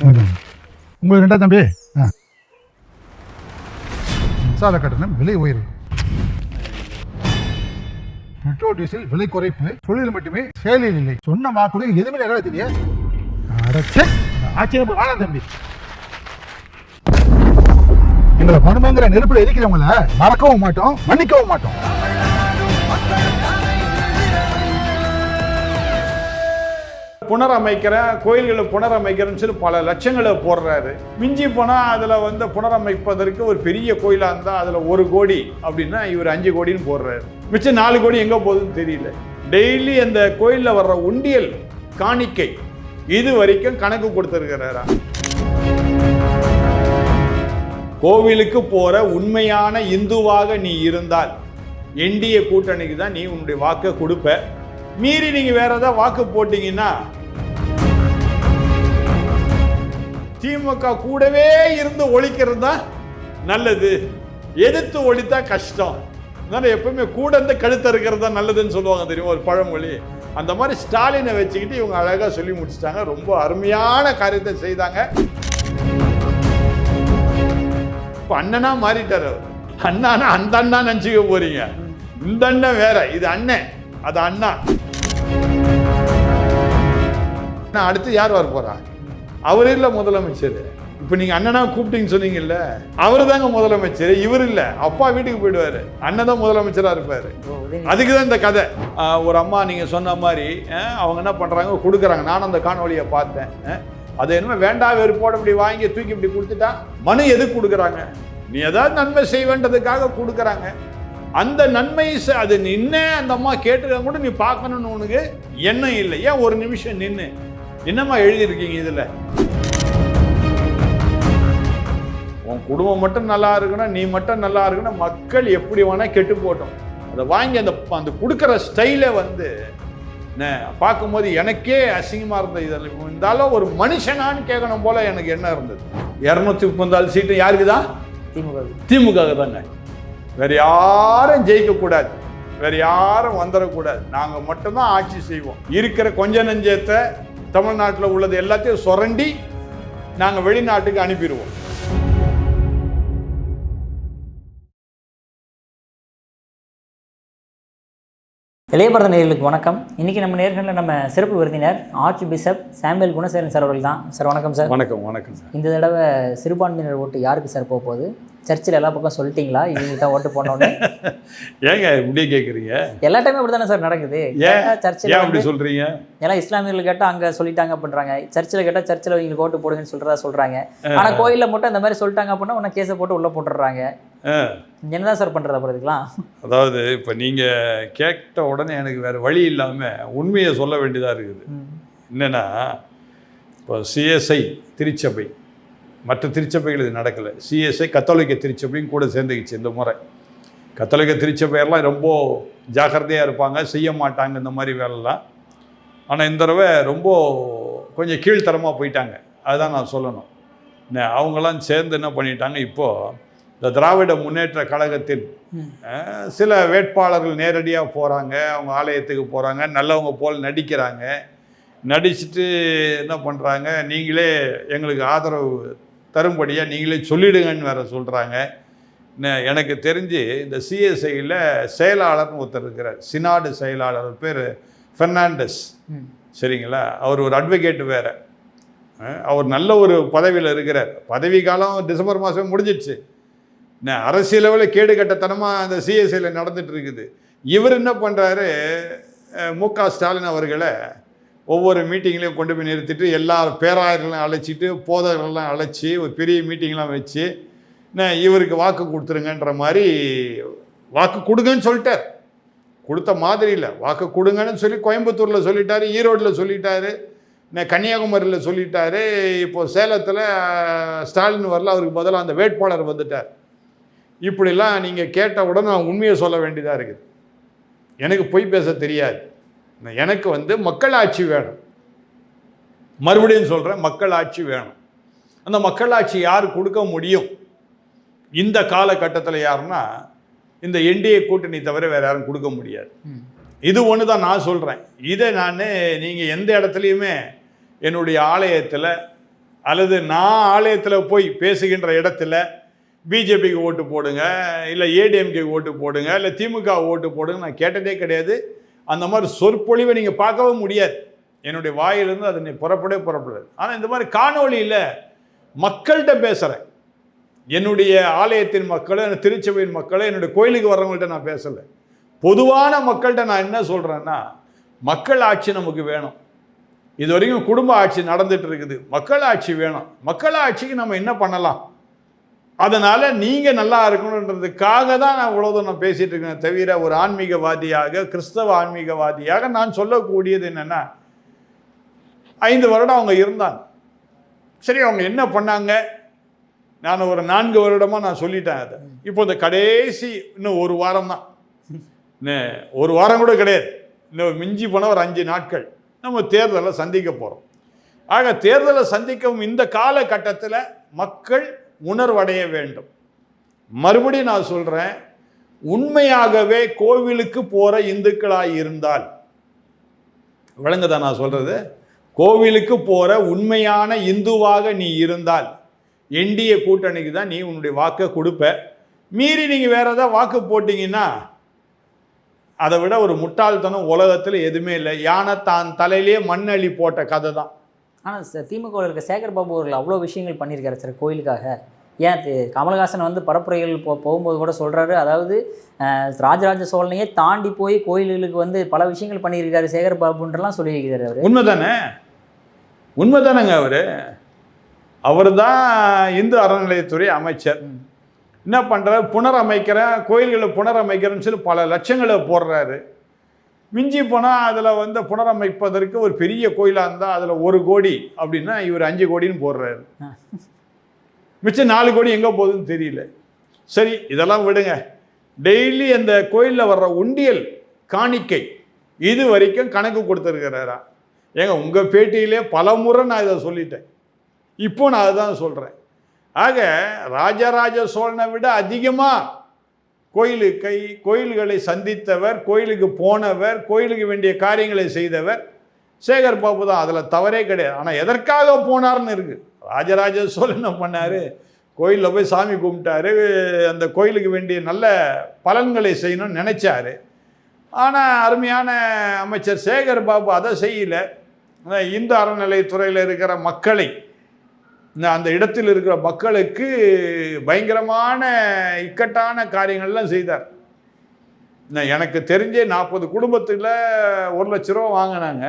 உங்களுக்கு ரெண்டா தம்பி மின்சார கட்டணம் விலை உயர்வு, பெட்ரோல் டீசல் விலை குறைப்பு, தொழில் மட்டுமே செயலில் இல்லை. சொன்ன வாக்குறுதி எதுவுமே நிறைவேற்றியா? ஆச்சரியம் வாழ தம்பி. எங்களை மனுமங்கிற நெருப்புல எரிக்கிறவங்கள மறக்கவும் மாட்டோம், மன்னிக்கவும் மாட்டோம். புனரமைக்கிறேன், கோயில்களை புனரமைக்கிறேன்னு சொல்லி பல லட்சங்களை போடுறாரு. மிஞ்சி போனால் அதில் புனரமைப்பதற்கு ஒரு பெரிய கோயிலாக இருந்தால் அதில் 1 கோடி அப்படின்னா இவர் 5 கோடின்னு போடுறாரு. மிச்சம் 4 கோடி எங்கே போகுதுன்னு தெரியல. டெய்லி அந்த கோயிலில் வர்ற உண்டியல் காணிக்கை இது வரைக்கும் கணக்கு கொடுத்துருக்கிறாரா? கோவிலுக்கு போகிற உண்மையான இந்துவாக நீ இருந்தால் என்டிஏ கூட்டணிக்கு தான் நீ உன்னுடைய வாக்கை கொடுப்ப. மீறி நீங்கள் வேற ஏதாவது வாக்கு போட்டீங்கன்னா திமுக கூடவே இருந்து ஒழிக்கிறது தான் நல்லது. எதிர்த்து ஒழித்தா கஷ்டம். அதனால எப்பவுமே கூட இருந்து கழுத்த இருக்கிறது தான் நல்லதுன்னு சொல்லுவாங்க தெரியும், ஒரு பழமொழி. அந்த மாதிரி ஸ்டாலினை வச்சுக்கிட்டு இவங்க அழகாக சொல்லி முடிச்சிட்டாங்க. ரொம்ப அருமையான காரியத்தை செய்தாங்க. இப்போ அண்ணனா மாறிட்டார். அண்ணானா அந்த அண்ணா நினச்சிக்க போறீங்க. இந்த அண்ணன் வேற, இது அண்ணன், அது அண்ணா. அடுத்து யார் வர போறா? அவர் இல்ல முதலமைச்சர். இப்ப நீங்க அண்ணனா கூப்பிட்டீங்கன்னு சொன்னீங்கல்ல, அவரு தாங்க முதலமைச்சர். இவர் இல்ல, அப்பா வீட்டுக்கு போயிடுவாரு, அண்ணன் தான் முதலமைச்சரா இருப்பாரு. அதுக்குதான் இந்த கதை. ஒரு அம்மா நீங்க சொன்ன மாதிரி அவங்க என்ன பண்றாங்க, கொடுக்குறாங்க. நானும் அந்த காணொலியை பார்த்தேன். அது என்ன வேண்டா வெறுப்போட இப்படி வாங்கி தூக்கி இப்படி கொடுத்துட்டா மனு எதுக்கு கொடுக்குறாங்க? நீ ஏதாவது நன்மை செய்வேன்றதுக்காக கொடுக்குறாங்க. அந்த நன்மை அது நின்று அந்த அம்மா கேட்டுருக்க கூட நீ பார்க்கணும்னு உனக்கு எண்ணம் இல்லை. ஏன் ஒரு நிமிஷம் நின்று என்னம்மா எழுதியிருக்கீங்க இதில்? உன் குடும்பம் மட்டும் நல்லா இருக்கணும், நீ மட்டும் நல்லா இருக்கணும், மக்கள் எப்படி வேணா கெட்டு போட்டோம். அதை வாங்கி அந்த கொடுக்குற ஸ்டைலை பார்க்கும்போது எனக்கே அசிங்கமாக இருந்தது. இதில் இருந்தாலும் ஒரு மனுஷனான்னு கேட்கணும் போல எனக்கு என்ன இருந்தது. 234 சீட்டு யாருக்கு தான்? திமுக தாங்க. வேற யாரும் ஜெயிக்கக்கூடாது, வேற யாரும் வந்துடக்கூடாது. நாங்கள் மட்டும்தான் ஆட்சி செய்வோம். இருக்கிற கொஞ்ச நெஞ்சத்தை தமிழ்நாட்டில் உள்ளது எல்லாத்தையும் சுரண்டி நாங்கள் வெளிநாட்டுக்கு அனுப்பிடுவோம். இளையபாரத நேயர்களுக்கு வணக்கம். இன்றைக்கி நம்ம நேர்களில் நம்ம சிறப்பு விருந்தினர் arch bishop Samuel Gunasekaran sir அவர்கள் தான். சார் வணக்கம் சார். வணக்கம். வணக்கம் சார். இந்த தடவை சிறுபான்மையினர் ஓட்டு யாருக்கு சார் போகுது? சர்ச்சில் எல்லா பக்கம் சொல்லிட்டீங்களா இவங்க தான் ஓட்டு போனோன்னு? ஏங்க இப்படியே கேட்குறீங்க? எல்லா டைமும் இப்படி தானே சார் நடக்குது. சர்ச்சில் அப்படி சொல்கிறீங்க? எல்லாம் இஸ்லாமியர்கள் கேட்டால் அங்கே சொல்லிட்டாங்க அப்படின்றாங்க, சர்ச்சில் கேட்டால் சர்ச்சில் இவங்களுக்கு ஓட்டு போடுங்கன்னு சொல்கிறாங்க. ஆனால் கோயிலில் மட்டும் இந்த மாதிரி சொல்லிட்டாங்க அப்படின்னா உடனே கேஸை போட்டு உள்ளே போட்டுடுறாங்க. என்னதான் சார் பண்ணுறது அப்புறம் இதுக்கெல்லாம்? அதாவது இப்போ நீங்கள் கேட்ட உடனே எனக்கு வேறு வழி இல்லாமல் உண்மையை சொல்ல வேண்டியதாக இருக்குது. என்னென்னா, இப்போ சிஎஸ்ஐ திருச்சபை, மற்ற திருச்சபைகள் இது நடக்கலை. சிஎஸ்ஐ கத்தோலிக்க திருச்சபையும் கூட சேர்ந்துக்கிச்சு இந்த முறை. கத்தோலிக்க திருச்சபையெல்லாம் ரொம்ப ஜாக்கிரதையாக இருப்பாங்க, செய்ய மாட்டாங்க இந்த மாதிரி வேலைலாம். ஆனால் இந்த தடவை ரொம்ப கொஞ்சம் கீழ்த்தரமாக போயிட்டாங்க. அதுதான் நான் சொல்லணும். அவங்களாம் சேர்ந்து என்ன பண்ணிட்டாங்க, இப்போது இந்த திராவிட முன்னேற்ற கழகத்தில் சில வேட்பாளர்கள் நேரடியாக போகிறாங்க, அவங்க ஆலயத்துக்கு போகிறாங்க, நல்லவங்க போல் நடிக்கிறாங்க. நடிச்சுட்டு என்ன பண்ணுறாங்க, நீங்களே எங்களுக்கு ஆதரவு தரும்படியாக நீங்களே சொல்லிடுங்கன்னு வேறு சொல்கிறாங்க. எனக்கு தெரிஞ்சு இந்த சிஎஸ்ஐயில் செயலாளர்னு ஒருத்தர் இருக்கிறார், சினாடு செயலாளர், பேர் பெர்னாண்டஸ். சரிங்களா? அவர் ஒரு அட்வொகேட்டு வேறு. அவர் நல்ல ஒரு பதவியில் இருக்கிறார். பதவி காலம் டிசம்பர் மாதம் முடிஞ்சிடுச்சு. அரசியல் லெவலில் கேடு கட்டத்தனமாக அந்த சிஎஸ்ஐயில் நடந்துட்டு இருக்குது. இவர் என்ன பண்ணுறாரு, மு.க. ஸ்டாலின் அவர்களை ஒவ்வொரு மீட்டிங்லேயும் கொண்டு போய் நிறுத்திட்டு எல்லா பேராயர்களையும் அழைச்சிட்டு போதகர்கள்லாம் அழைச்சி ஒரு பெரிய மீட்டிங்லாம் வச்சு இவருக்கு வாக்கு கொடுத்துருங்கன்ற மாதிரி வாக்கு கொடுங்கன்னு சொல்லிட்டார். கொடுத்த மாதிரி இல்லை, வாக்கு கொடுங்கன்னு சொல்லி கோயம்புத்தூரில் சொல்லிட்டாரு, ஈரோட்டில் சொல்லிட்டாரு, கன்னியாகுமரியில் சொல்லிட்டாரு. இப்போது சேலத்தில் ஸ்டாலின் வரல, அவருக்கு பதிலாக அந்த வேட்பாளர் வந்துட்டார். இப்படிலாம் நீங்கள் கேட்ட உடனே நான் உண்மையை சொல்ல வேண்டியதாக இருக்குது. எனக்கு பொய் பேச தெரியாது. எனக்கு மக்கள் ஆட்சி வேணும். மறுபடியும் சொல்கிறேன், மக்கள் ஆட்சி வேணும். அந்த மக்கள் ஆட்சி யார் கொடுக்க முடியும் இந்த காலகட்டத்தில்? யாருன்னா இந்த என்டிஏ கூட்டணி தவிர வேறு யாரும் கொடுக்க முடியாது. இது ஒன்று தான் நான் சொல்கிறேன். இதை நீங்கள் எந்த இடத்துலையுமே என்னுடைய ஆலயத்தில் அல்லது நான் ஆலயத்தில் போய் பேசுகின்ற இடத்துல பிஜேபிக்கு ஓட்டு போடுங்க, இல்லை ஏடிஎம்கேக்கு ஓட்டு போடுங்க, இல்லை திமுக ஓட்டு போடுங்க நான் கேட்டதே கிடையாது. அந்த மாதிரி சொற்பொழிவை நீங்கள் பார்க்கவும் முடியாது. என்னுடைய வாயிலிருந்து அது புறப்படாது. ஆனால் இந்த மாதிரி காணொலியில் மக்கள்கிட்ட பேசுகிறேன். என்னுடைய ஆலயத்தின் மக்களோ, திருச்சபையின் மக்களோ, என்னுடைய கோயிலுக்கு வர்றவங்கள்ட்ட நான் பேசலை. பொதுவான மக்கள்கிட்ட நான் என்ன சொல்கிறேன்னா, மக்கள் ஆட்சி நமக்கு வேணும். இது வரைக்கும் குடும்ப ஆட்சி நடந்துட்டு இருக்குது. மக்கள் ஆட்சி வேணும். மக்கள் ஆட்சிக்கு நம்ம என்ன பண்ணலாம், அதனால் நீங்கள் நல்லா இருக்கணுன்றதுக்காக தான் நான் இவ்வளோதும் நான் பேசிகிட்டு இருக்கேன். தவிர ஒரு ஆன்மீகவாதியாக, கிறிஸ்தவ ஆன்மீகவாதியாக நான் சொல்லக்கூடியது என்னென்னா, 5 வருடம் அவங்க இருந்தாங்க. சரி, அவங்க என்ன பண்ணாங்க, நான் ஒரு 4 வருடமாக நான் சொல்லிட்டேன் அதை. இப்போ இந்த கடைசி இன்னும் 1 வாரம் தான், இன்னும் 1 வாரம் கூட கிடையாது, இன்னும் மிஞ்சி போனால் ஒரு 5 நாட்கள் நம்ம தேர்தலை சந்திக்க போகிறோம். ஆக தேர்தலை சந்திக்கவும் இந்த காலகட்டத்தில் மக்கள் உணர்வடைய வேண்டும். மறுபடியும் நான் சொல்கிறேன், உண்மையாகவே கோவிலுக்கு போகிற இந்துக்களாக இருந்தால், விளங்குதா நான் சொல்கிறது, கோவிலுக்கு போகிற உண்மையான இந்துவாக நீ இருந்தால் என்டிஏ கூட்டணிக்கு தான் நீ உன்னுடைய வாக்கை கொடுப்ப. மீறி நீங்கள் வேறு ஏதாவது வாக்கு போட்டிங்கன்னா அதை விட ஒரு முட்டாள்தனம் உலகத்தில் எதுவுமே இல்லை. யானை தான் தலையிலே மண்ணள்ளி போட்ட கதை தான். ஆனால் சார், திமுகவில் இருக்க சேகர் பாபு அவர்கள் அவ்வளோ விஷயங்கள் பண்ணியிருக்காரு சார் கோயிலுக்காக. ஏன் கமலஹாசன் வந்து பரப்புரைகள் போகும்போது கூட சொல்கிறாரு, அதாவது ராஜராஜ சோழனையே தாண்டி போய் கோயில்களுக்கு வந்து பல விஷயங்கள் பண்ணியிருக்காரு சேகர் பாபுன்றலாம் சொல்லியிருக்கிறார் அவர். உண்மைதானேங்க. அவர் தான் இந்து அறநிலையத்துறை அமைச்சர். என்ன பண்ணுறாரு, புனரமைக்கிறேன், கோயில்களை புனரமைக்கிறேன்னு சொல்லி பல லட்சங்களை போடுறாரு. மிஞ்சி போனால் அதில் வந்து புனரமைப்பதற்கு ஒரு பெரிய கோயிலாக இருந்தால் அதில் 1 கோடி அப்படின்னா இவர் 5 கோடின்னு போடுறாரு. மிச்சம் 4 கோடி எங்கே போகுதுன்னு தெரியல. சரி, இதெல்லாம் விடுங்க. டெய்லி அந்த கோயிலில் வர்ற உண்டியல் காணிக்கை இது வரைக்கும் கணக்கு கொடுத்துருக்கிறாரா? ஏங்க, உங்கள் பேட்டியிலே பல முறை நான் இதை சொல்லிட்டேன். இப்போ நான் அதுதான் சொல்கிறேன். ஆக ராஜராஜ சோழனை விட அதிகமாக கோயில்களை சந்தித்தவர், கோயிலுக்கு போனவர், கோயிலுக்கு வேண்டிய காரியங்களை செய்தவர் சேகர் பாபு தான். அதில் தவறே கிடையாது. ஆனால் எதற்காக போனார்னு இருக்குது. ராஜராஜ சோழன் என்ன பண்ணார், கோயிலில் போய் சாமி கும்பிட்டாரு, அந்த கோயிலுக்கு வேண்டிய நல்ல பலன்களை செய்யணும்னு நினச்சாரு. ஆனால் அருமையான அமைச்சர் சேகர் பாபு அதை செய்யலை. இந்து அறநிலையத்துறையில் இருக்கிற மக்களை, அந்த இடத்தில் இருக்கிற மக்களுக்கு பயங்கரமான இக்கட்டான காரியங்கள்லாம் செய்தார். எனக்கு தெரிஞ்சே 40 குடும்பத்தில் 1 லட்ச ரூபா வாங்கினாங்க.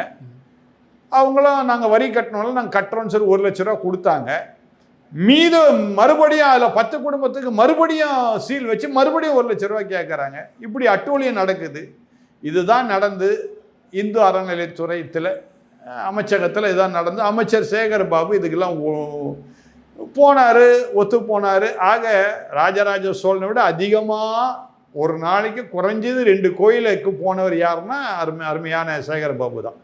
அவங்களும் நாங்கள் வரி கட்டணும்ல, நாங்கள் கட்டுறோன்னு சொல்லி 1 லட்ச ரூபா கொடுத்தாங்க. மீதம் மறுபடியும் அதில் 10 குடும்பத்துக்கு மறுபடியும் சீல் வச்சு மறுபடியும் 1 லட்ச ரூபா கேட்குறாங்க. இப்படி அட்டூழியம் நடக்குது. இதுதான் நடந்து இந்து அறநிலையத்துறையில் அமைச்சகத்தில் இதான் நடந்து. அமைச்சர் சேகர் பாபு இதுக்கெல்லாம் போனார், ஒத்து போனார். ஆக ராஜராஜ சோழனை விட அதிகமாக ஒரு நாளைக்கு குறைஞ்சது 2 கோயிலுக்கு போனவர் யாருன்னா அருமையான சேகர் பாபு தான்.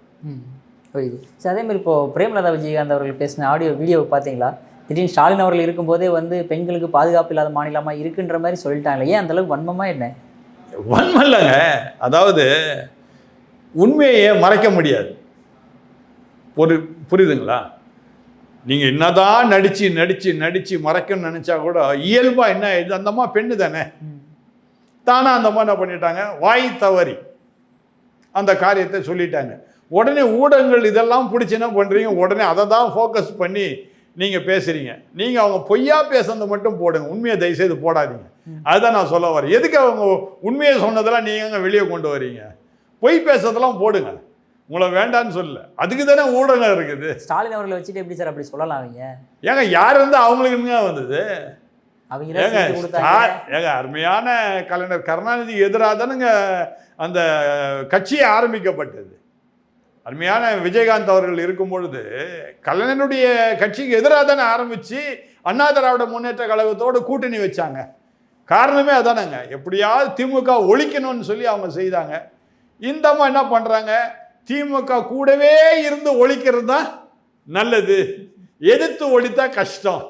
புரியுது சார். அதேமாதிரி இப்போது பிரேமலதா விஜயகாந்த் அவர்கள் பேசின வீடியோவை பார்த்தீங்களா? திடீர்னு ஸ்டாலின் அவர்கள் இருக்கும்போதே வந்து பெண்களுக்கு பாதுகாப்பு இல்லாத மாநிலமாக இருக்குன்ற மாதிரி சொல்லிட்டாங்களே, ஏன் அந்தளவுக்கு வன்மமாக என்ன? வன்மம் இல்லைங்க. அதாவது உண்மையை மறைக்க முடியாது. புரியுதுங்களா? நீங்கள் என்னதான் நடித்து மறைக்கணும்னு நினச்சா கூட இயல்பாக என்ன ஆயிடுது, அந்த அம்மா பெண்ணு தானே, தானே அந்த அம்மா என்ன பண்ணிட்டாங்க, வாய் தவறி அந்த காரியத்தை சொல்லிட்டாங்க. உடனே ஊடகங்கள் இதெல்லாம் பிடிச்சி என்ன பண்ணுறீங்க, உடனே அதை தான் ஃபோக்கஸ் பண்ணி நீங்கள் பேசுகிறீங்க. நீங்கள் அவங்க பொய்யா பேசுறது மட்டும் போடுங்க, உண்மையை தயவுசெய்து போடாதீங்க. அதுதான் நான் சொல்ல வரேன். எதுக்கு அவங்க உண்மையை சொன்னதெல்லாம் நீங்கள் வெளியே கொண்டு வரீங்க? பொய் பேசுறதெல்லாம் போடுங்க, உங்களை வேண்டான்னு சொல்லல. அதுக்கு தானே ஊடகம் இருக்குது. ஸ்டாலின் அவர்களை வச்சுட்டு எப்படி சார் அப்படி சொல்லலாம்? அவங்க ஏங்க யார் இருந்தால் அவங்களுக்கு வந்தது? அவங்க ஏங்க அருமையான கலைஞர் கருணாநிதி எதிராக தானுங்க அந்த கட்சியை ஆரம்பிக்கப்பட்டது. அருமையான விஜயகாந்த் அவர்கள் இருக்கும் பொழுது கலைஞனுடைய கட்சிக்கு எதிராக தானே ஆரம்பித்து அண்ணா திராவிட முன்னேற்ற கழகத்தோடு கூட்டணி வச்சாங்க. காரணமே அதானங்க, எப்படியாவது திமுக ஒழிக்கணும்னு சொல்லி அவங்க செய்தாங்க. இந்த அம்மா என்ன பண்ணுறாங்க, திமுக கூடவே இருந்து ஒழிக்கிறது தான் நல்லது, எதிர்த்து ஒழித்தா கஷ்டம்.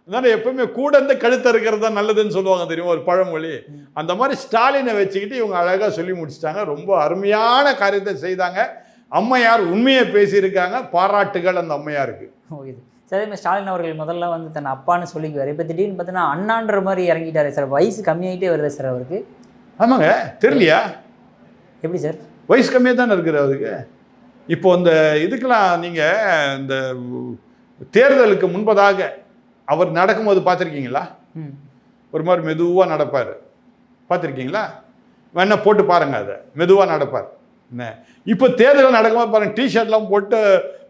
அதனால எப்பவுமே கூட இருந்து கழுத்த இருக்கிறது தான் நல்லதுன்னு சொல்லுவாங்க தெரியுமா, ஒரு பழமொழி. அந்த மாதிரி ஸ்டாலினை வச்சுக்கிட்டு இவங்க அழகாக சொல்லி முடிச்சிட்டாங்க. ரொம்ப அருமையான காரியத்தை செய்தாங்க. அம்மையார் உண்மையை பேசியிருக்காங்க, பாராட்டுகள் அந்த அம்மையாருக்கு. அதே மாதிரி ஸ்டாலின் அவர்கள் முதல்ல வந்து தன் அப்பான்னு சொல்லிக்குவார். இப்போ திடீர்னு பார்த்தீங்கன்னா அண்ணான்ற மாதிரி இறங்கிட்டாரு சார். வயசு கம்மியாகிட்டே வருது சார் அவருக்கு. ஆமாங்க, தெரியலையா? எப்படி சார்? வயசு கம்மியாக தானே இருக்குது அவருக்கு. இப்போ இந்த இதுக்கெல்லாம் நீங்கள் இந்த தேர்தலுக்கு முன்பதாக அவர் நடக்கும்போது பார்த்துருக்கீங்களா? ஒரு மாதிரி மெதுவாக நடப்பார், பார்த்துருக்கீங்களா? வேணா போட்டு பாருங்க, அதை மெதுவாக நடப்பார். என்ன இப்போ தேர்தல் நடக்கும்போது பாருங்கள், டிஷர்ட்லாம் போட்டு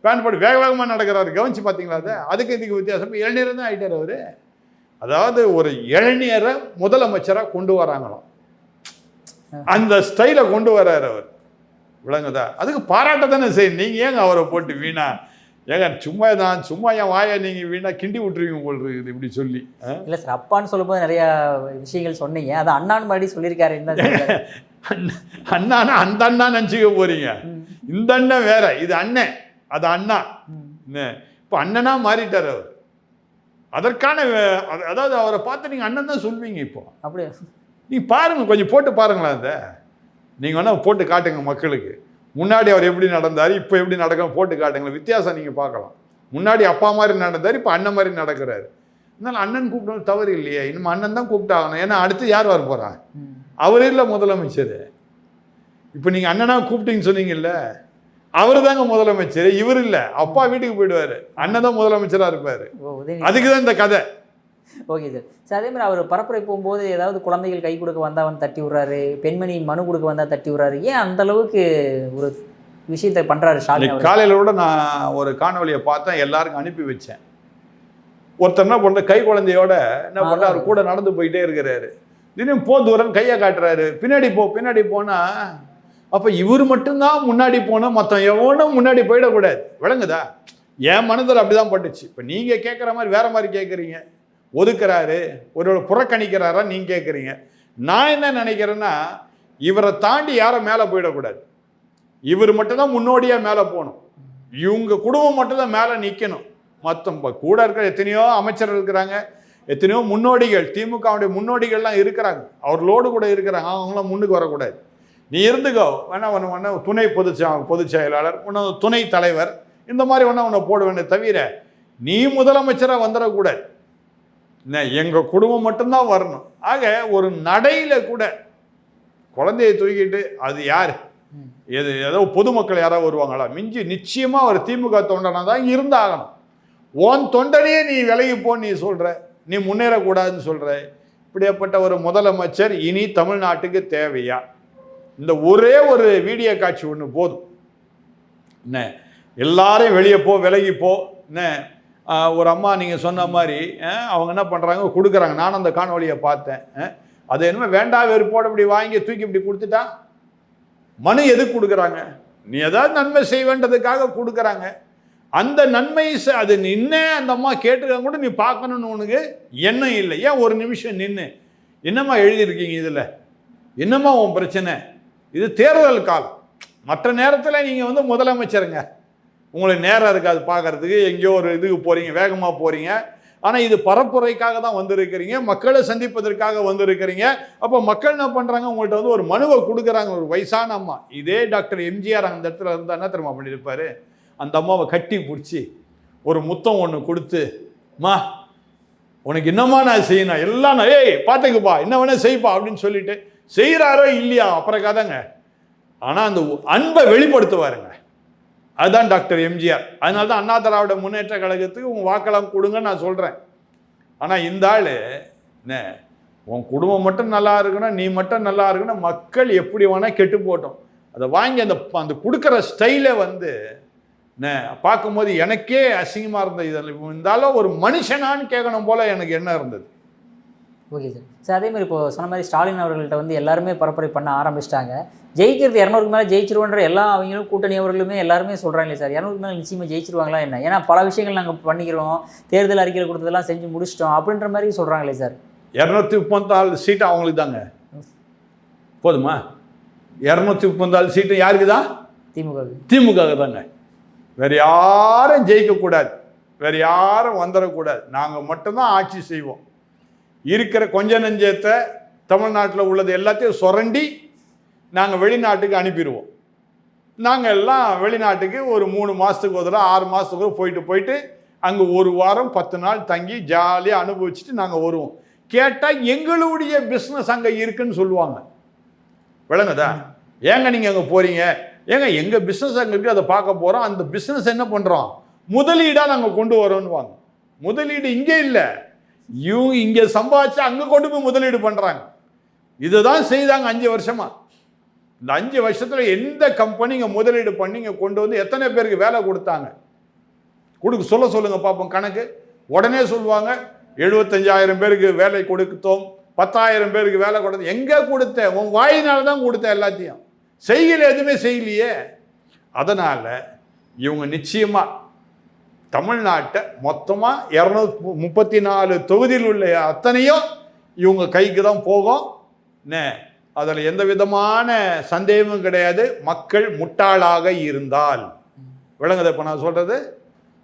பேண்ட் போட்டு வேக வேகமாக நடக்கிறாரு. கவனிச்சு பார்த்தீங்களா? அதை அதுக்கு இதுக்கு வித்தியாசம். இளநீர் தான் ஆகிட்டார் அவர். அதாவது ஒரு இளநீரை முதலமைச்சராக கொண்டு வராங்களாம், அந்த ஸ்டைலை கொண்டு வர்றாரு அவர். விளங்குதா? அதுக்கு பாராட்ட தானே செய்யும். நீங்கள் ஏங்க அவரை போட்டு வீணா ஏங்க சும்மா என் வாயை நீங்கள் வீணா கிண்டி விட்டுருவீங்க போல் இருக்குது இப்படி சொல்லி. இல்லை சார், அப்பான்னு சொல்லும்போது நிறையா விஷயங்கள் சொன்னீங்க. அது அண்ணான்னு மாதிரி சொல்லியிருக்காரு. என்ன அண்ணானா அந்த அண்ணா நினச்சிக்க போறீங்க. இந்த அண்ணன் வேற, இது அண்ணன், அது அண்ணா. இப்போ அண்ணனா மாறிட்டார் அவர். அதற்கான அதாவது அவரை பார்த்து நீங்கள் அண்ணன் தான் சொல்வீங்க. இப்போ அப்படியே நீங்கள் பாருங்கள், கொஞ்சம் போட்டு பாருங்களா. அதை நீங்கள் வேணால் போட்டு காட்டுங்க மக்களுக்கு. முன்னாடி அவர் எப்படி நடந்தார், இப்போ எப்படி நடக்கணும் போட்டு காட்டுங்களேன். வித்தியாசம் நீங்கள் பார்க்கலாம். முன்னாடி அப்பா மாதிரி நடந்தார், இப்போ அண்ணன் மாதிரி நடக்கிறாரு. அதனால அண்ணன் கூப்பிட்டது தவறு இல்லையே. இன்னும் அண்ணன் தான் கூப்பிட்டாகணும். ஏன்னா அடுத்து யார் வர போகிறான்? அவர் இல்லை முதலமைச்சர். இப்போ நீங்கள் அண்ணனா கூப்பிட்டீங்கன்னு சொன்னீங்கல்ல, அவர் தாங்க முதலமைச்சர், இவர் இல்லை. அப்பா வீட்டுக்கு போயிடுவார், அண்ணன் தான் முதலமைச்சராக இருப்பார். அதுக்கு தான் இந்த கதை. Okay sir. சார் அதே மாதிரி அவர் பரப்புரை போகும்போது ஏதாவது குழந்தைகள் கை கொடுக்க வந்தால் வந்து தட்டி விட்றாரு, பெண்மணி மனு கொடுக்க வந்தால் தட்டி விட்றாரு. ஏன் அந்த அளவுக்கு ஒரு விஷயத்தை பண்ணுறாரு ஸ்டாலின்? காலையில் கூட நான் ஒரு காணொலியை பார்த்தேன், எல்லாருக்கும் அனுப்பி வச்சேன். ஒருத்தர் என்ன பண்ணுற, கை குழந்தையோட என்ன பண்ணுற, அவர் கூட நடந்து போயிட்டே இருக்கிறாரு. தினம் தூரம் கையை காட்டுறாரு, பின்னாடி போனால் அப்போ இவர் மட்டும்தான் முன்னாடி போனால் மற்ற எவனும் முன்னாடி போயிடக்கூடாது. விளங்குதா? என் மனதில் அப்படி தான் பட்டுச்சு. இப்போ நீங்கள் கேட்குற மாதிரி வேற மாதிரி கேட்குறீங்க. ஒதுக்குறாரு, ஒரு புறக்கணிக்கிறாரா நீங்கள் கேட்குறீங்க. நான் என்ன நினைக்கிறேன்னா, இவரை தாண்டி யாரும் மேலே போயிடக்கூடாது. இவர் மட்டும்தான் முன்னோடியாக மேலே போகணும். இவங்க குடும்பம் மட்டும்தான் மேலே நிற்கணும். மற்ற கூட இருக்கிற எத்தனையோ அமைச்சர்கள் இருக்கிறாங்க, எத்தனையோ முன்னோடிகள், திமுகவுடைய முன்னோடிகள்லாம் இருக்கிறாங்க, அவர்களோடு கூட இருக்கிறாங்க. அவங்களாம் முன்னுக்கு வரக்கூடாது. நீ இருந்துக்கோ, வேணா துணை பொதுச் செயலாளர், ஒன்று துணை தலைவர், இந்த மாதிரி ஒன்றை போட வேண்டிய தவிர நீ முதலமைச்சராக வந்துடக்கூடாது. எங்கள் குடும்பம் மட்டும்தான் வரணும். ஆக ஒரு நடையில் கூட குழந்தையை தூக்கிட்டு அது யார், ஏதோ பொதுமக்கள் யாராவது வருவாங்களா? மிஞ்சி நிச்சயமாக ஒரு திமுக தொண்டனா தான் இருந்தாகணும். உன் தொண்டனையே நீ விலகி போன்னு நீ சொல்கிற, நீ முன்னேறக்கூடாதுன்னு சொல்கிற. இப்படியாப்பட்ட ஒரு முதலமைச்சர் இனி தமிழ்நாட்டுக்கு தேவையா? இந்த ஒரே ஒரு வீடியோ காட்சி ஒன்று போதும். என்ன எல்லாரையும் வெளியே போ, விலகிப்போ. என்ன ஒரு அம்மா நீங்கள் சொன்ன மாதிரி அவங்க என்ன பண்ணுறாங்க, கொடுக்குறாங்க. நானும் அந்த காணொலியை பார்த்தேன். அதை என்னமோ வேண்டா வெறுப்போடு இப்படி வாங்கி தூக்கி இப்படி கொடுத்துட்டா. மனு எதுக்கு கொடுக்குறாங்க? நீ ஏதாவது நன்மை செய்ய வேண்டதுக்காக கொடுக்குறாங்க. அந்த நன்மை அது நின்று அந்த அம்மா கேட்டுருக்காங்க கூட, நீ பார்க்கணுன்னு உனக்கு எண்ணம் இல்லை. ஏன் ஒரு நிமிஷம் நின்று என்னம்மா எழுதியிருக்கீங்க இதில், என்னம்மா உன் பிரச்சனை? இது தேர்தல் காலம். மற்ற நேரத்தில் நீங்கள் முதலமைச்சருங்க, உங்களுக்கு நேரம் இருக்காது பார்க்கறதுக்கு, எங்கேயோ ஒரு இதுக்கு போகிறீங்க, வேகமாக போகிறீங்க. ஆனால் இது பரப்புரைக்காக தான் வந்திருக்கிறீங்க, மக்களை சந்திப்பதற்காக வந்திருக்கிறீங்க. அப்போ மக்கள் என்ன பண்ணுறாங்க, உங்கள்கிட்ட ஒரு மனுவை கொடுக்குறாங்க. ஒரு வயசான அம்மா, இதே டாக்டர் எம்ஜிஆர் அந்த இடத்துல இருந்தால் என்ன தெரியுமா பண்ணியிருப்பார்? அந்த அம்மாவை கட்டி பிடிச்சி ஒரு முத்தம் ஒன்று கொடுத்து, மா உனக்கு என்னம்மா நான் செய்யணும், எல்லாம் நான் பார்த்துக்குப்பா, என்ன வேணா செய்ப்பா அப்படின்னு சொல்லிட்டு செய்கிறாரோ இல்லையா அப்புறம் கதைங்க. ஆனால் அந்த அன்பை வெளிப்படுத்துவாருங்க. அதுதான் டாக்டர் எம்ஜிஆர். அதனால தான் அண்ணா திராவிட முன்னேற்ற கழகத்துக்கு உங்கள் வாக்கெல்லாம் கொடுங்கன்னு நான் சொல்கிறேன். ஆனால் இந்த ஆள் என்ன, உன் குடும்பம் மட்டும் நல்லா இருக்கணும், நீ மட்டும் நல்லா இருக்கணும், மக்கள் எப்படி வேணால் கெட்டு போட்டோம். அதை வாங்கி அந்த கொடுக்குற ஸ்டைலை என்ன பார்க்கும்போது எனக்கே அசிங்கமாக இருந்தது. இதில் இருந்தாலும் ஒரு மனுஷனான்னு கேட்கணும் போல் எனக்கு என்ன இருந்தது. Okay sir. சார் அதே மாதிரி இப்போ சொன்ன மாதிரி ஸ்டாலின் அவர்கள்ட்ட எல்லாருமே பரப்புரை பண்ண ஆரம்பிச்சிட்டாங்க. ஜெயிக்கிறது 200க்கு மேலே ஜெயிச்சிருவோன்ற எல்லா அவங்களும் கூட்டணி அவர்களுமே எல்லாருமே சொல்கிறாங்களே சார், 200க்கு மேலே நிச்சயமாக ஜெயிச்சிருவாங்களா என்ன? ஏன்னா பல விஷயங்கள் நாங்கள் பண்ணிக்கிறோம், தேர்தல் அறிக்கையில் கொடுத்ததெல்லாம் செஞ்சு முடிச்சிட்டோம் அப்படின்ற மாதிரி சொல்கிறாங்களே சார். 234 சீட்டு அவங்களுக்கு தாங்க போதுமா? 234 சீட்டு யாருக்கு தான்? திமுக தாங்க. வேறு யாரும் ஜெயிக்கக்கூடாது, வேறு யாரும் வந்துடக்கூடாது. நாங்கள் மட்டும்தான் ஆட்சி செய்வோம். இருக்கிற கொஞ்ச நெஞ்சத்தை தமிழ்நாட்டில் உள்ளது எல்லாத்தையும் சுரண்டி நாங்கள் வெளிநாட்டுக்கு அனுப்பிடுவோம். நாங்கள் எல்லாம் வெளிநாட்டுக்கு ஒரு 3 மாதத்துக்கு ஒரு தடவை 6 மாதத்துக்கு போயிட்டு அங்கே ஒரு வாரம் 10 நாள் தங்கி ஜாலியாக அனுபவிச்சுட்டு நாங்கள் வருவோம். கேட்டால் எங்களுடைய பிஸ்னஸ் அங்கே இருக்குன்னு சொல்லுவாங்க. விளங்குதா? ஏங்க நீங்கள் அங்கே போகிறீங்க? ஏங்க எங்கள் பிஸ்னஸ் அங்கே இருக்குது, அதை பார்க்க போகிறோம். அந்த பிஸ்னஸ் என்ன பண்ணுறோம், முதலீடாக நாங்கள் கொண்டு வரோன்னு. முதலீடு இங்கே இல்லை, இங்கே சம்பாதிச்சு அங்கே கொண்டு போய் முதலீடு பண்ணுறாங்க. இதுதான் செய்தாங்க 5 வருஷமா. இந்த 5 வருஷத்தில் எந்த கம்பெனி இங்கே முதலீடு பண்ணி இங்கே கொண்டு வந்து எத்தனை பேருக்கு வேலை கொடுத்தாங்க? சொல்லுங்க பார்ப்போம் கணக்கு. உடனே சொல்லுவாங்க 75,000 பேருக்கு வேலை கொடுத்தோம், 10,000 பேருக்கு வேலை கொடுத்தோம். எங்கே கொடுத்த? உன் வாயினால தான் கொடுத்த. எல்லாத்தையும் செய்யல, எதுவுமே செய்யலையே. அதனால் இவங்க நிச்சயமாக தமிழ்நாட்டை மொத்தமாக 234 தொகுதியில் உள்ள அத்தனையும் இவங்க கைக்கு தான் போகும். அதில் எந்த விதமான சந்தேகமும் கிடையாது. மக்கள் முட்டாளாக இருந்தால், விளங்குது இப்போ நான் சொல்கிறது,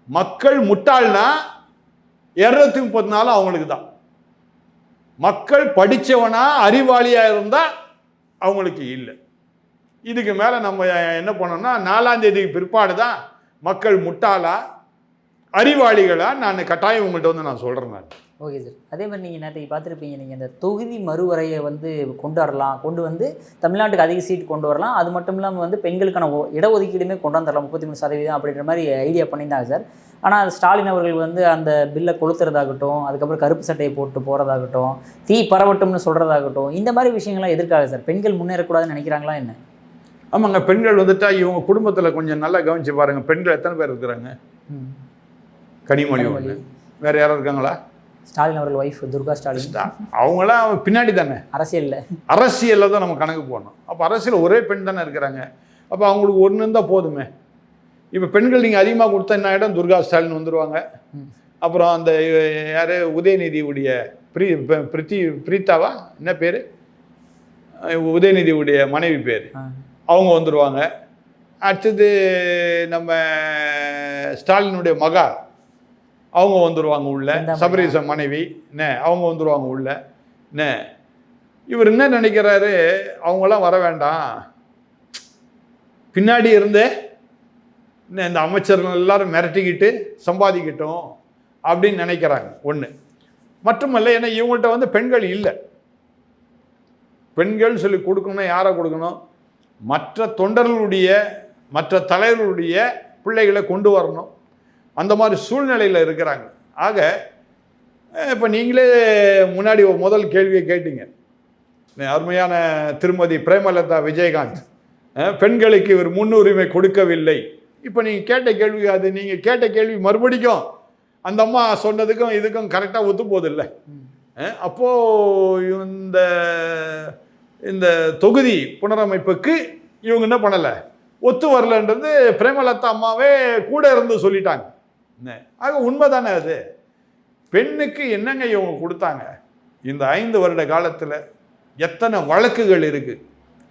மக்கள் முட்டாள்னா 234 அவங்களுக்கு தான். மக்கள் படித்தவனா அறிவாளியாக இருந்தால் அவங்களுக்கு இல்லை. இதுக்கு மேலே நம்ம என்ன பண்ணோம்னா 4ஆம் தேதிக்கு பிற்பாடு தான் மக்கள் முட்டாளா அறிவாளிகளா நான் கட்டாயம் உங்கள்கிட்ட வந்து நான் சொல்கிறேன். நான் ஓகே சார். அதே மாதிரி நீங்கள் நேற்றைக்கு பார்த்துருப்பீங்க, நீங்கள் இந்த தொகுதி மறுவரையை வந்து கொண்டு வந்து தமிழ்நாட்டுக்கு அதிக சீட் கொண்டு வரலாம். அது மட்டும் இல்லாமல் வந்து பெண்களுக்கான இடஒதுக்கீடுமே கொண்டு வந்துடலாம் 33% அப்படின்ற மாதிரி ஐடியா பண்ணியிருந்தாங்க சார். ஆனால் ஸ்டாலின் அவர்கள் வந்து அந்த பில்லை கொளுத்துறதாகட்டும், அதுக்கப்புறம் கருப்பு சட்டையை போட்டு போகிறதாகட்டும், தீ பரவட்டும்னு சொல்கிறதாகட்டும், இந்த மாதிரி விஷயங்கள்லாம் எதிர்க்காக சார். பெண்கள் முன்னேறக்கூடாதுன்னு நினைக்கிறாங்களா என்ன? ஆமாங்க, பெண்கள் வந்துட்டா இவங்க குடும்பத்தில் கொஞ்சம் நல்லா கவனிச்சு பாருங்கள். பெண்கள் எத்தனை பேர் இருக்கிறாங்க? கனிமொழி ஒன்று, வேறு யாரும் இருக்காங்களா? ஸ்டாலின் அவர்கள் ஒய்ஃப் துர்கா ஸ்டாலின். அவங்களாம் பின்னாடி தானே. அரசியலில் தான் நம்ம கணக்கு போடணும். அப்போ அரசியல் ஒரே பெண் தானே இருக்கிறாங்க. அப்போ அவங்களுக்கு ஒன்று இருந்தால் போதுமே. இப்போ பெண்கள் நீங்கள் அதிகமாக கொடுத்தா என்ன ஆகிடும்? துர்கா ஸ்டாலின் வந்துடுவாங்க. அப்புறம் அந்த யார் உதயநிதியுடைய பிரீத்தாவா என்ன பேர், உதயநிதியுடைய மனைவி பேர், அவங்க வந்துடுவாங்க. அடுத்தது நம்ம ஸ்டாலினுடைய மகா அவங்க வந்துடுவாங்க உள்ள. சபரீச மனைவி அவங்க வந்துடுவாங்க உள்ள. இவர் என்ன நினைக்கிறாரு, அவங்களாம் வர வேண்டாம், பின்னாடி இருந்தே இந்த அமைச்சர்கள் எல்லாரும் மிரட்டிக்கிட்டு சம்பாதிக்கிட்டோம் அப்படின்னு நினைக்கிறாங்க. ஒன்று மட்டுமல்ல, ஏன்னா இவங்கள்ட்ட வந்து பெண்கள் இல்லை. பெண்கள் சொல்லி கொடுக்கணும்னா யாரை கொடுக்கணும்? மற்ற தொண்டர்களுடைய மற்ற தலைவர்களுடைய பிள்ளைகளை கொண்டு வரணும். அந்த மாதிரி சூழ்நிலையில் இருக்கிறாங்க. ஆக இப்போ நீங்களே முன்னாடி ஒரு முதல் கேள்வியை கேட்டீங்க, அருமையான திருமதி பிரேமலதா விஜயகாந்த், பெண்களுக்கு இவர் முன்னுரிமை கொடுக்கவில்லை. இப்போ நீங்கள் கேட்ட கேள்வி, அது நீங்கள் கேட்ட கேள்வி மறுபடிக்கும் அந்த அம்மா சொன்னதுக்கும் இதுக்கும் கரெக்டாக ஒத்து போதில்லை. அப்போது இந்த தொகுதி புனரமைப்புக்கு இவங்க என்ன பண்ணலை, ஒத்து வரலன்றது பிரேமலதா அம்மாவே கூட இருந்து சொல்லிட்டாங்க. ஆக உண்மை தானே அது. பெண்ணுக்கு என்னங்க இவங்க கொடுத்தாங்க? இந்த 5 வருட காலத்தில் எத்தனை வழக்குகள் இருக்குது?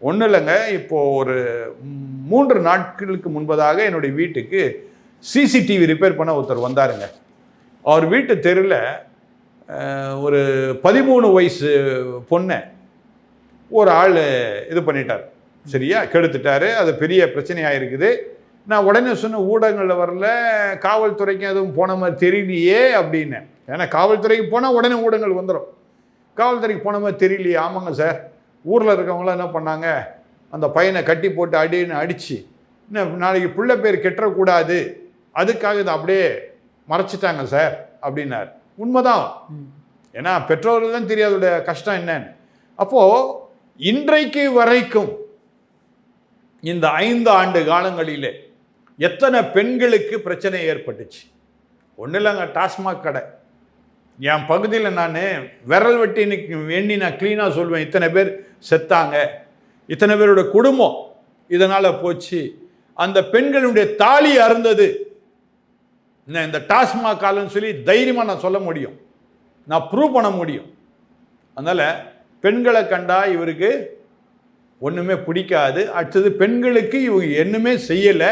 ஒன்றும் இல்லைங்க, இப்போது ஒரு 3 நாட்களுக்கு முன்பதாக என்னுடைய வீட்டுக்கு சிசிடிவி ரிப்பேர் பண்ண ஒருத்தர் வந்தாருங்க. அவர் வீட்டு தெருவில் ஒரு 13 வயசு பொண்ணை ஒரு ஆள் இது பண்ணிட்டார், சரியா கெடுத்துட்டாரு. அது பெரிய பிரச்சனையாக இருக்குது. நான் உடனே சொன்ன ஊடகங்களில் வரல, காவல்துறைக்கு எதுவும் போன மாதிரி தெரியலையே அப்படின்னு. ஏன்னா காவல்துறைக்கு போனால் உடனே ஊடகங்கள் வந்துடும். காவல்துறைக்கு போன மாதிரி தெரியலையே. ஆமாங்க சார், ஊரில் இருக்கவங்களாம் என்ன பண்ணாங்க, அந்த பையனை கட்டி போட்டு அடித்து நாளைக்கு பிள்ளை பேர் கெட்டக்கூடாது, அதுக்காக இதை அப்படியே மறைச்சிட்டாங்க சார் அப்படின்னார். உண்மைதான். ஏன்னா பெற்றோர்கள் தான் தெரியாதோட கஷ்டம் என்னன்னு. அப்போது இன்றைக்கு வரைக்கும் இந்த 5 ஆண்டு காலங்களிலே எத்தனை பெண்களுக்கு பிரச்சனை ஏற்பட்டுச்சு? ஒன்றும் இல்லைங்க, டாஸ்மாக் கடை. என் பகுதியில் நான் விரல் வெட்டி எண்ணி நான் க்ளீனாக சொல்வேன், இத்தனை பேர் செத்தாங்க, இத்தனை பேரோட குடும்பம் இதனால் போச்சு. அந்த பெண்களுடைய தாலி அருந்தது இந்த டாஸ்மாக் காலன்னு சொல்லி தைரியமாக நான் சொல்ல முடியும், நான் ப்ரூவ் பண்ண முடியும். அதனால் பெண்களை கண்டா இவருக்கு ஒன்றுமே பிடிக்காது. அடுத்தது பெண்களுக்கு இவங்க என்னமே செய்யலை.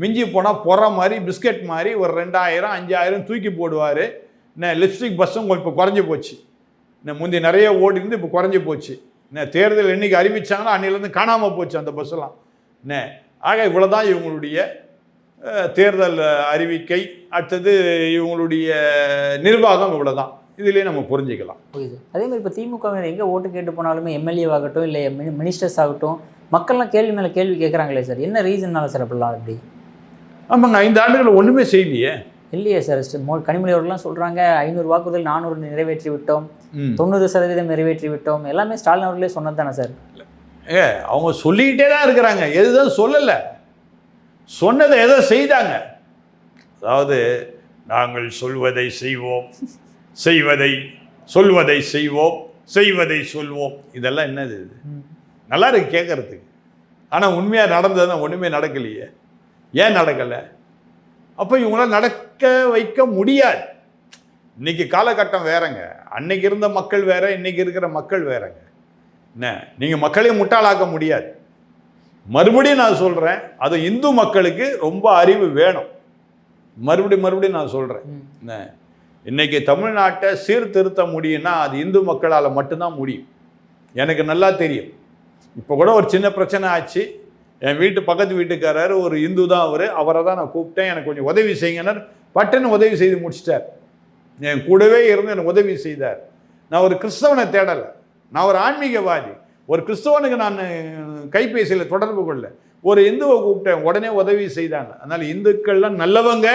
மிஞ்சி போனால் பொற மாதிரி பிஸ்கட் மாதிரி ஒரு 2000 5000 தூக்கி போடுவார். லிப்ஸ்டிக் பஸ்ஸும் இப்போ குறைஞ்சி போச்சு. முந்தி நிறைய ஓடிருந்து இப்போ குறைஞ்சி போச்சு. தேர்தல் என்னைக்கு அறிவிச்சாங்களோ அன்னிலேருந்து காணாமல் போச்சு அந்த பஸ்ஸெல்லாம். ஆக இவ்வளோதான் இவங்களுடைய தேர்தல் அறிவிக்கை, அடுத்தது இவங்களுடைய நிர்வாகம், இவ்வளோதான். இதுலேயே நம்ம புரிஞ்சுக்கலாம். புரியுது. அதே மாதிரி இப்போ திமுகவினர் எங்கே ஓட்டு கேட்டு போனாலுமே எம்எல்ஏ ஆகட்டும் இல்லை மினிஸ்டர்ஸ் ஆகட்டும் மக்கள்லாம் கேள்வி மேலே கேள்வி கேட்குறாங்களே சார், என்ன ரீசன்னால சார் அப்படிலாம் அப்படி? ஆமாங்க, 5 ஆண்டுகள் ஒன்றுமே செய்யலையே. இல்லையே சார், கனிமொழி அவர்கள்லாம் சொல்கிறாங்க 500 வாக்குறுதல் 400 நிறைவேற்றி விட்டோம், 90% நிறைவேற்றி விட்டோம், எல்லாமே ஸ்டாலின் அவர்களே சொன்னது தானே சார்? அவங்க சொல்லிக்கிட்டே தான் இருக்கிறாங்க, எதுதான் சொல்லலை, சொன்னதை எதை செய்தாங்க. அதாவது நாங்கள் சொல்வதை செய்வோம், சொல்வதை செய்வோம், செய்வதை சொல்வோம், இதெல்லாம் என்னது? இது நல்லா இருக்கு கேட்கறதுக்கு. ஆனால் உண்மையாக நடந்ததுன்னா ஒன்றுமே நடக்கலையே. ஏன் நடக்கலை? அப்போ இவங்களாம் நடக்க வைக்க முடியாது. இன்னைக்கு காலகட்டம் வேறங்க, அன்னைக்கு இருந்த மக்கள் வேற, இன்னைக்கு இருக்கிற மக்கள் வேறங்க. என்ன, நீங்கள் மக்களையும் முட்டாளாக்க முடியாது. மறுபடியும் நான் சொல்கிறேன், அது இந்து மக்களுக்கு ரொம்ப அறிவு வேணும். மறுபடியும் நான் சொல்கிறேன், என்ன, இன்னைக்கு தமிழ்நாட்டை சீர்திருத்த முடியும்னா அது இந்து மக்களால் மட்டும்தான் முடியும். எனக்கு நல்லா தெரியும். இப்போ கூட ஒரு சின்ன பிரச்சனை ஆச்சு. என் பக்கத்து வீட்டுக்காரர் ஒரு இந்து தான், அவரை தான் நான் கூப்பிட்டேன், எனக்கு கொஞ்சம் உதவி செய்யுங்கன்னு பட்டுன்னு உதவி செய்து முடிச்சிட்டார். என் கூடவே இருந்து எனக்கு உதவி செய்தார். நான் ஒரு கிறிஸ்தவனை தேடலை, நான் ஒரு ஆன்மீகவாதி. ஒரு கிறிஸ்தவனுக்கு நான் கைபேசியில் தொடர்பு கொள்ள, ஒரு இந்துவை கூப்பிட்டேன், உடனே உதவி செய்தாங்க. அதனால் இந்துக்கள்லாம் நல்லவங்க,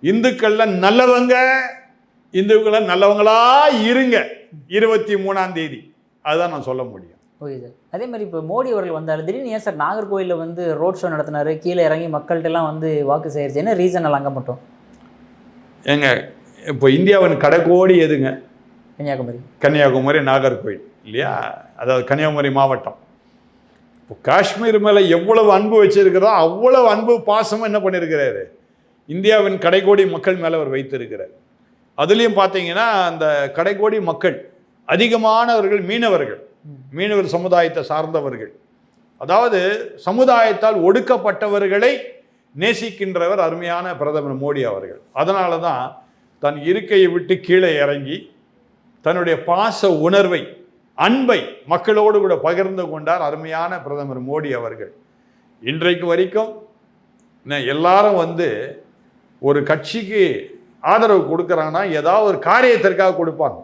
இந்துக்கள்லாம் நல்லவங்களா இருங்க 23ஆம் தேதி. அதுதான் நான் சொல்ல முடியும். Okay sir. அதே மாதிரி இப்போ மோடி அவர்கள் வந்தார், திடீர்னு ஏன் சார் நாகர்கோயிலில் வந்து ரோட் ஷோ நடத்தினார், கீழே இறங்கி மக்கள்கிட்டலாம் வந்து வாக்கு சேகரிச்சு, என்ன ரீசன் அங்கே மட்டும்? ஏங்க, இப்போ இந்தியாவின் கடைக்கோடி எதுங்க? கன்னியாகுமரி, நாகர்கோயில் இல்லையா? அதாவது கன்னியாகுமரி மாவட்டம். இப்போ காஷ்மீர் மேலே எவ்வளவு அன்பு வச்சிருக்கிறதோ அவ்வளவு அன்பு பாசமும் என்ன பண்ணியிருக்கிறாரு, இந்தியாவின் கடைக்கோடி மக்கள் மேலே அவர் வைத்திருக்கிறார். அதுலேயும் பார்த்தீங்கன்னா அந்த கடைக்கோடி மக்கள் அதிகமானவர்கள் மீனவர் சமுதாயத்தை சார்ந்தவர்கள். அதாவது சமுதாயத்தால் ஒடுக்கப்பட்டவர்களை நேசிக்கின்றவர் அருமையான பிரதமர் மோடி அவர்கள். அதனால தான் தன் இருக்கையை விட்டு கீழே இறங்கி தன்னுடைய பாச உணர்வை, அன்பை மக்களோடு கூட பகிர்ந்து கொண்டார் அருமையான பிரதமர் மோடி அவர்கள். இன்றைக்கு வரைக்கும் எல்லாரும் வந்து ஒரு கட்சிக்கு ஆதரவு கொடுக்குறாங்கன்னா ஏதாவது ஒரு காரியத்திற்காக கொடுப்பாங்க.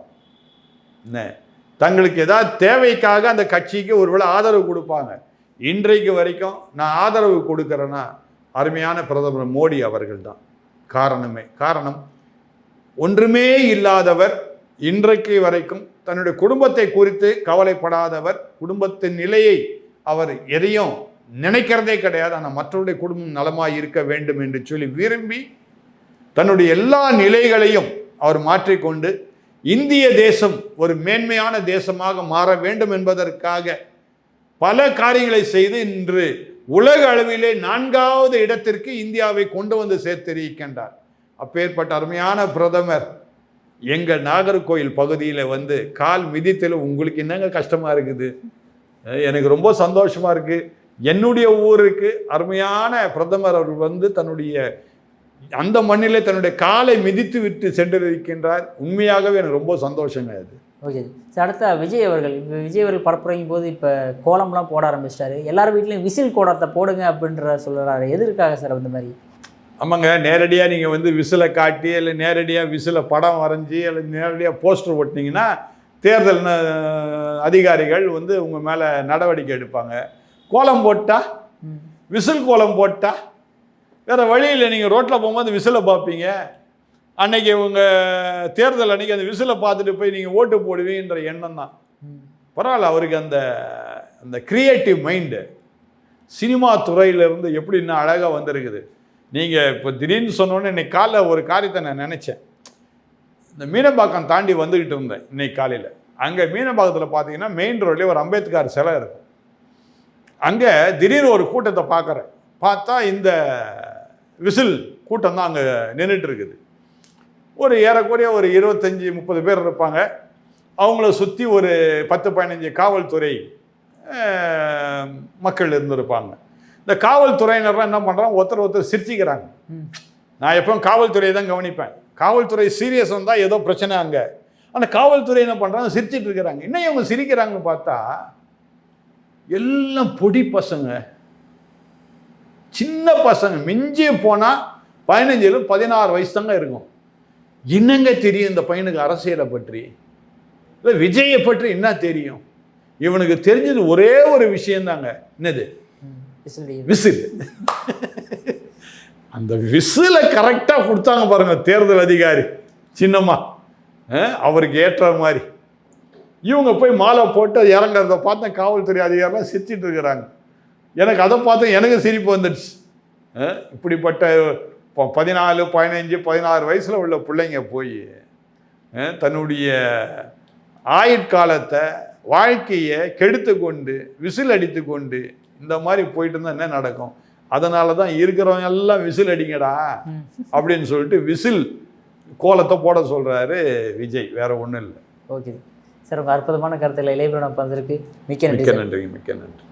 என்ன, தங்களுக்கு ஏதாவது தேவைக்காக அந்த கட்சிக்கு ஒருவேளை ஆதரவு கொடுப்பாங்க. இன்றைக்கு வரைக்கும் நான் ஆதரவு கொடுக்குறேன்னா அருமையான பிரதமர் மோடி அவர்கள் தான். காரணம் ஒன்றுமே இல்லாதவர், இன்றைக்கு வரைக்கும் தன்னுடைய குடும்பத்தை குறித்து கவலைப்படாதவர், குடும்பத்தின் நிலையை அவர் எதையும் நினைக்கிறதே கிடையாது. ஆனால் மற்றவருடைய குடும்பம் நலமாக இருக்க வேண்டும் என்று சொல்லி விரும்பி தன்னுடைய எல்லா நிலைகளையும் அவர் மாற்றிக்கொண்டு இந்திய தேசம் ஒரு மேன்மையான தேசமாக மாற வேண்டும் என்பதற்காக பல காரியங்களை செய்து இன்று உலக அளவிலே 4வது இடத்திற்கு இந்தியாவை கொண்டு வந்து சேர்த்திருக்கின்றார். அப்பேற்பட்ட அருமையான பிரதமர் எங்கள் நாகர்கோயில் பகுதியில் வந்து கால் மிதித்தில் உங்களுக்கு என்னங்க கஷ்டமாக இருக்குது? எனக்கு ரொம்ப சந்தோஷமாக இருக்குது. என்னுடைய ஊருக்கு அருமையான பிரதமர் அவர் வந்து தன்னுடைய அந்த மண்ணிலே தன்னுடைய காலை மிதித்து விட்டு சென்றிருக்கின்றார். உண்மையாகவே எனக்கு ரொம்ப சந்தோஷங்க அது. Okay sir. அடுத்த விஜய் அவர்கள் பரப்புரையும் போது இப்போ கோலம்லாம் போட ஆரம்பிச்சிட்டாரு. எல்லார் வீட்லையும் விசில் கோலத்தை போடுங்க அப்படின்ற சொல்கிறாரு. எதற்காக சார் அந்த மாதிரி? ஆமாங்க, நேரடியாக நீங்கள் வந்து விசிலை காட்டி இல்லை நேரடியாக விசிலை படம் வரைஞ்சி இல்லை நேரடியாக போஸ்டர் ஓட்டினீங்கன்னா தேர்தல் அதிகாரிகள் வந்து உங்கள் மேலே நடவடிக்கை எடுப்பாங்க. கோலம் போட்டால், விசில் கோலம் போட்டால் வேறு வழியில் நீங்கள் ரோட்டில் போகும்போது விசிலை பார்ப்பீங்க. அன்னைக்கு உங்கள் தேர்தல் அன்றைக்கி அந்த விசிலை பார்த்துட்டு போய் நீங்கள் ஓட்டு போடுவீன்ற எண்ணம் தான். பரவாயில்ல, அவருக்கு அந்த அந்த கிரியேட்டிவ் மைண்டு சினிமா துறையிலேருந்து எப்படி இன்னும் அழகாக வந்திருக்குது. நீங்கள் இப்போ திடீர்னு சொன்னோன்னே இன்னைக்கு காலைல ஒரு காரியத்தை நான் நினச்சேன். இந்த மீனம்பாக்கம் தாண்டி வந்துக்கிட்டு இருந்தேன் இன்னைக்கு காலையில். அங்கே மீனம்பாக்கத்தில் பார்த்தீங்கன்னா மெயின் ரோட்லேயே ஒரு அம்பேத்கர் சிலை இருக்கும். அங்கே திடீர்னு ஒரு கூட்டத்தை பார்க்குறேன். பார்த்தா இந்த விசில் கூட்டம் தான் அங்கே நின்றுட்டு இருக்குது. ஒரு ஏறக்குறைய ஒரு 25-30 பேர் இருப்பாங்க. அவங்கள சுற்றி ஒரு 10-15 காவல்துறை மக்கள் இருந்திருப்பாங்க. இந்த காவல்துறையினர்லாம் என்ன பண்ணுறாங்க, ஒருத்தர் சிரிச்சிக்கிறாங்க. நான் எப்பவும் காவல்துறையை தான் கவனிப்பேன். காவல்துறை சீரியஸ் வந்தால் ஏதோ பிரச்சனை அங்கே. ஆனால் காவல்துறை என்ன பண்ணுறாங்க, சிரிச்சிட்டு இருக்கிறாங்க. இன்னும் இவங்க சிரிக்கிறாங்கன்னு பார்த்தா எல்லாம் பொடி பசங்க, சின்ன பசங்க மிஞ்சி போனால் 15-16 வயசு தாங்க இருக்கும். என்னங்க தெரியும் இந்த பையனுக்கு அரசியலை பற்றி, இல்லை விஜயை பற்றி என்ன தெரியும்? இவனுக்கு தெரிஞ்சது ஒரே ஒரு விஷயந்தாங்க. என்னது? விசில். அந்த விசிலை கரெக்டாக கொடுத்தாங்க பாருங்க தேர்தல் அதிகாரி சின்னம்மா, அவருக்கு ஏற்ற மாதிரி. இவங்க போய் மாலை போட்டு இறங்குறத பார்த்த காவல்துறை அதிகாரிலாம் சிரிச்சிட்டு இருக்கிறாங்க. எனக்கு அதை பார்த்து எனக்கு சிரிப்பு வந்துடுச்சு. இப்படிப்பட்ட 14, 15, 16 வயசில் உள்ள பிள்ளைங்க போய் தன்னுடைய ஆயுட்காலத்தை வாழ்க்கையை கெடுத்து கொண்டு விசில் அடித்து கொண்டு இந்த மாதிரி போயிட்டு இருந்தால் என்ன நடக்கும்? அதனால தான் இருக்கிறவங்க எல்லாம் விசில் அடிங்கடா அப்படின்னு சொல்லிட்டு விசில் கோலத்தை போட சொல்கிறாரு விஜய். வேற ஒன்றும் இல்லை. ஓகே சார், உங்கள் அற்புதமான கருத்தில் இளையபிரான பந்திருக்கு மிக்க நன்றி. மிக்க நன்றி.